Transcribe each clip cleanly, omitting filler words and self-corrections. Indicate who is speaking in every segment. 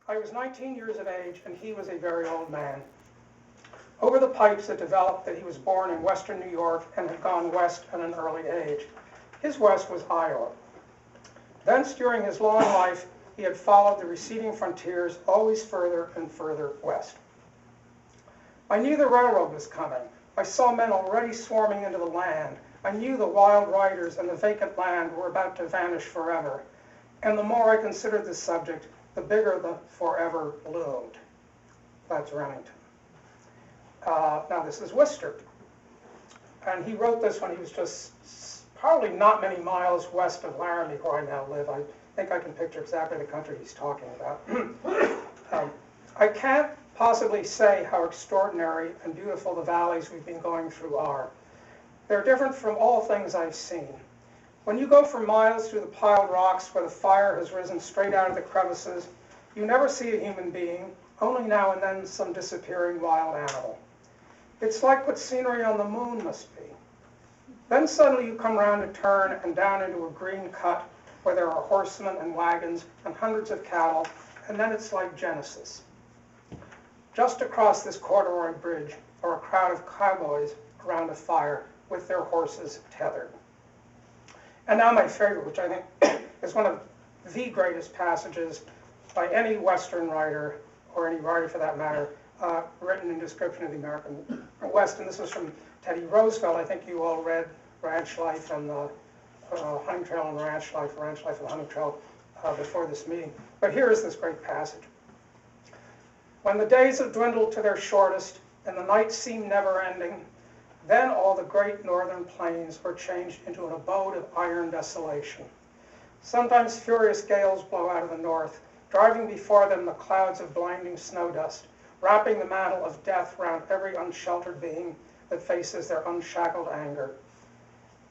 Speaker 1: I was 19 years of age, and he was a very old man. Over the pipes it developed that he was born in western New York and had gone west at an early age. His west was Iowa. Thence, during his long life, he had followed the receding frontiers always further and further west. I knew the railroad was coming. I saw men already swarming into the land. I knew the wild riders and the vacant land were about to vanish forever. And the more I considered this subject, the bigger the forever loomed. That's Remington. Now this is Wister. And he wrote this when he was just probably not many miles west of Laramie, where I now live. I think I can picture exactly the country he's talking about. I can't possibly say how extraordinary and beautiful the valleys we've been going through are. They're different from all things I've seen. When you go for miles through the piled rocks where the fire has risen straight out of the crevices, you never see a human being, only now and then some disappearing wild animal. It's like what scenery on the moon must be. Then suddenly you come round a turn and down into a green cut where there are horsemen and wagons and hundreds of cattle, and then it's like Genesis. Just across this corduroy bridge are a crowd of cowboys around a fire with their horses tethered. And now my favorite, which I think is one of the greatest passages by any Western writer, or any writer for that matter, written in description of the American West. And this is from Teddy Roosevelt. I think you all read Ranch Life and the Hunting Trail and Ranch Life and the Hunting Trail before this meeting. But here is this great passage. When the days have dwindled to their shortest and the nights seem never-ending, then all the great northern plains are changed into an abode of iron desolation. Sometimes furious gales blow out of the north, driving before them the clouds of blinding snow dust, wrapping the mantle of death round every unsheltered being that faces their unshackled anger.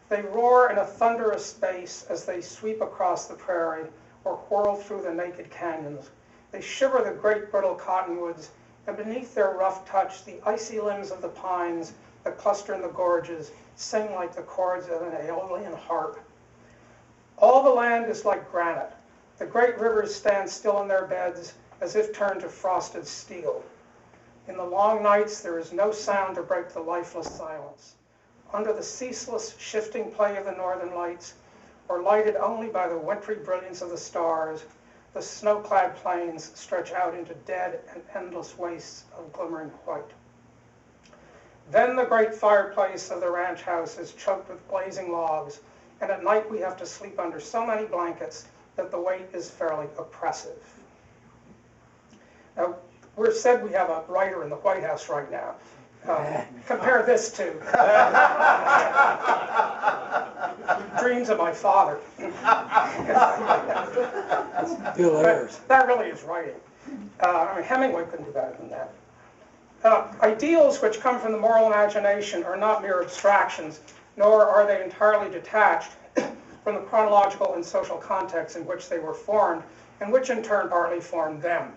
Speaker 1: They roar in a thunderous bass as they sweep across the prairie or whirl through the naked canyons. They shiver the great brittle cottonwoods, and beneath their rough touch, the icy limbs of the pines that cluster in the gorges sing like the chords of an Aeolian harp. All the land is like granite. The great rivers stand still in their beds, as if turned to frosted steel. In the long nights, there is no sound to break the lifeless silence. Under the ceaseless shifting play of the northern lights, or lighted only by the wintry brilliance of the stars, the snow-clad plains stretch out into dead and endless wastes of glimmering white. Then the great fireplace of the ranch house is choked with blazing logs, and at night we have to sleep under so many blankets that the weight is fairly oppressive. Now, we're said we have a writer in the White House right now. Compare this to Dreams of My Father. That really is writing. Hemingway couldn't do better than that. Ideals which come from the moral imagination are not mere abstractions, nor are they entirely detached from the chronological and social context in which they were formed, and which in turn partly formed them.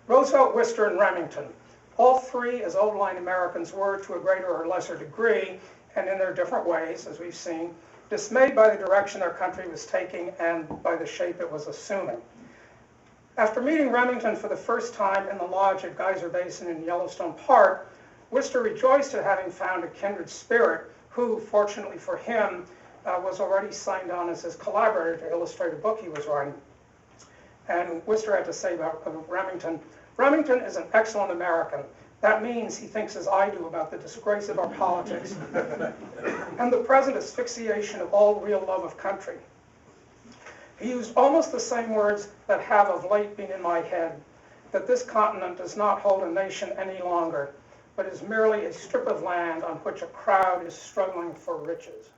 Speaker 1: Roosevelt, Wister, and Remington, all three, as old-line Americans were to a greater or lesser degree, and in their different ways, as we've seen, dismayed by the direction their country was taking and by the shape it was assuming. After meeting Remington for the first time in the lodge at Geyser Basin in Yellowstone Park, Wister rejoiced at having found a kindred spirit who, fortunately for him, was already signed on as his collaborator to illustrate a book he was writing. And Wister had to say about Remington, Remington is an excellent American. That means he thinks as I do about the disgrace of our politics and the present asphyxiation of all real love of country. He used almost the same words that have of late been in my head, that this continent does not hold a nation any longer, but is merely a strip of land on which a crowd is struggling for riches.